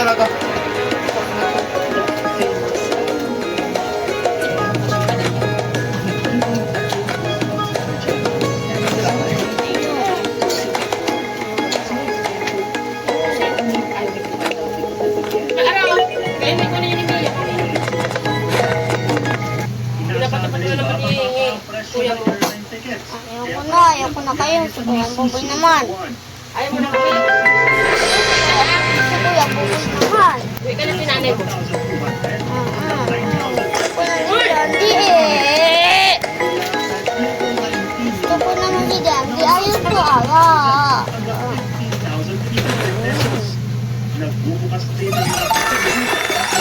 talaga. Ayaw ko na kayo. Si Kuya Buboy naman. Ayaw mo na kami. Si Kuya Buboy naman. Uy, ka na sinanay mo. Gusto ko na si Dandy eh. Gusto ko naman si Dandy. Ayaw ko ala. Nagbubukas din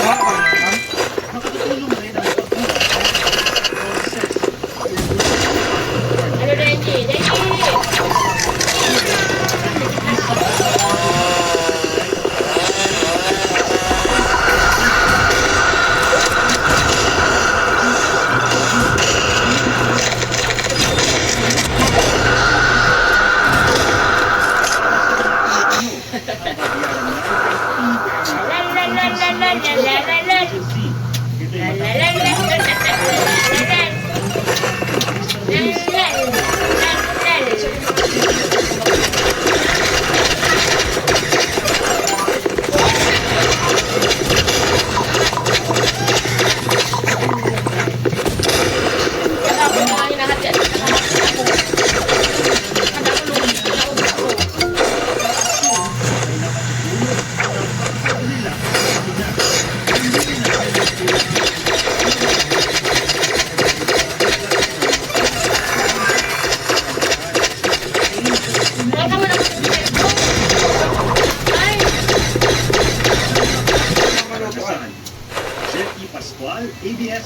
ang makatutulong rin ang Ano, Denji? Denji!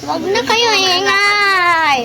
Huwag na kayo ingay.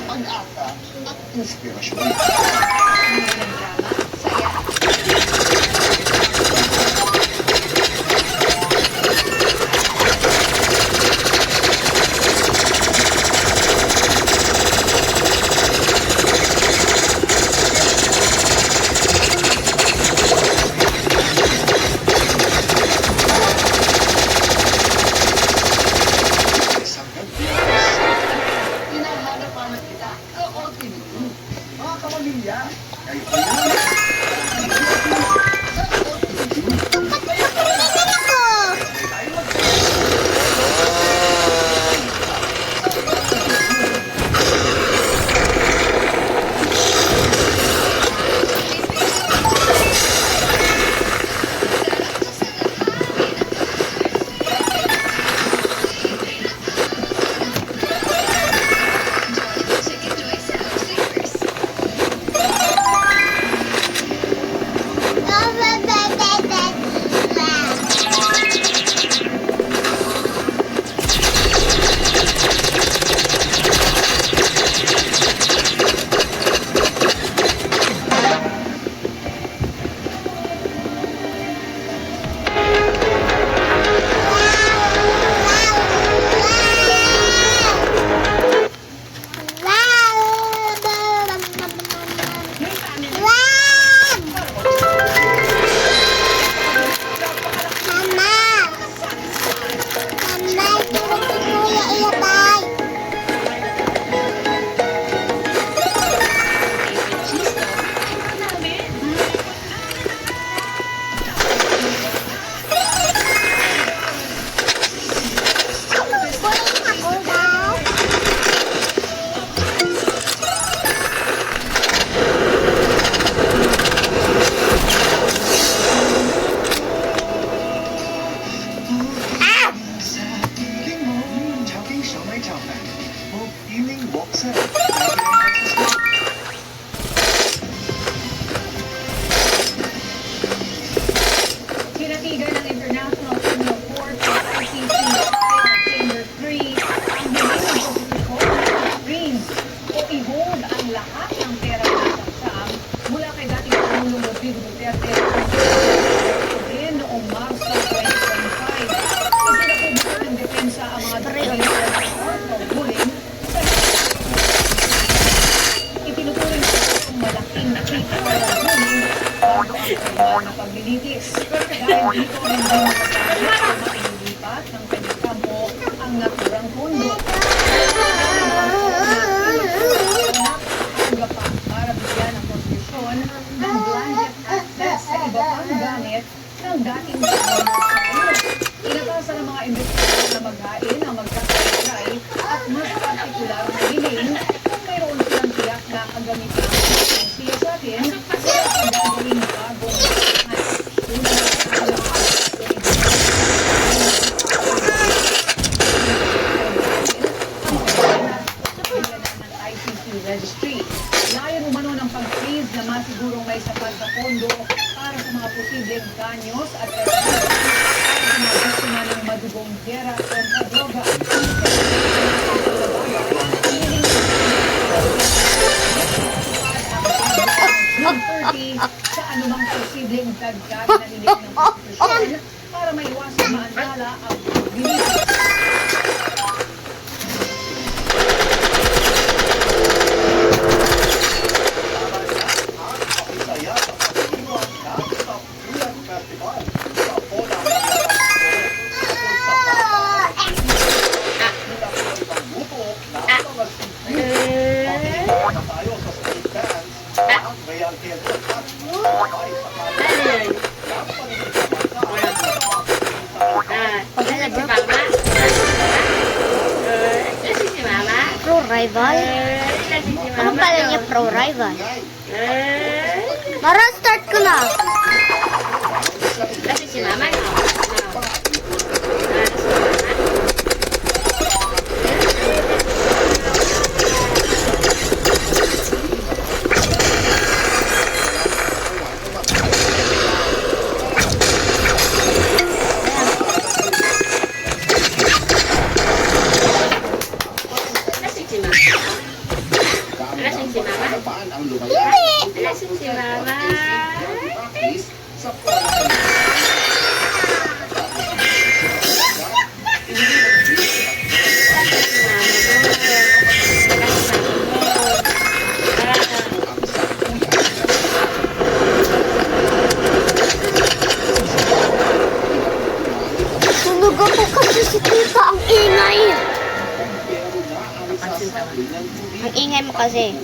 pag-asa at inspirasyon. Hinahanap-hanap kita. Mga kapamilya, kayo po Pinatigan ng International Criminal Court sa ICC Chamber 3 ang bilis ng prosekusyon na freeze o i-hold ang lahat ng pera ng saksam mula kay dating Pangulong Rodrigo Duterte din noong Marso 2025. Isinapubuksan ng depensa ang mga dokumento ng court of ruling sa itinuturing sa itong malaking pre-trial ruling bago ang formal na paglilitis. Dahil dito hindi makakaya na maililipat ng kanyang kampo ang naturang pondo. Hangga pa para bigyan ng konstitusyon ng blanket access sa iba pang gamit ng dating Pangulong. Inatasan ng mga investigador na maghain ang magkakaitry at mas partikular na hiling kung mayroon silang tiyak na kagamitan ng siya sa atin sa pagdadaling bagong registry. Layon umano ng pag-freeze na masigurong may sapat na pondo para sa mga posibleng danyos at para sa mga biktima ng madugong gera kontra droga. June 30 sa anumang posibleng dagdag na nilik ng konstitusyon para maiwasan maantala ang pagbilis. Lasing si Mama. Lasing si Mama. Pro-rival? Lasing si Mama. Ano pala niya pro-rival? Eh, Mara, start ko na. lasing si Mama. No? Lasing si Mama. Lasing si Mama. Lasing si Mama. Sunog ako kasi si tita. Ang ingay. Ang ingay mo kasi.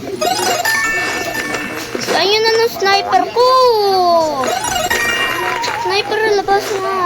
Ayun na ng sniper ko. Sniper, labas na.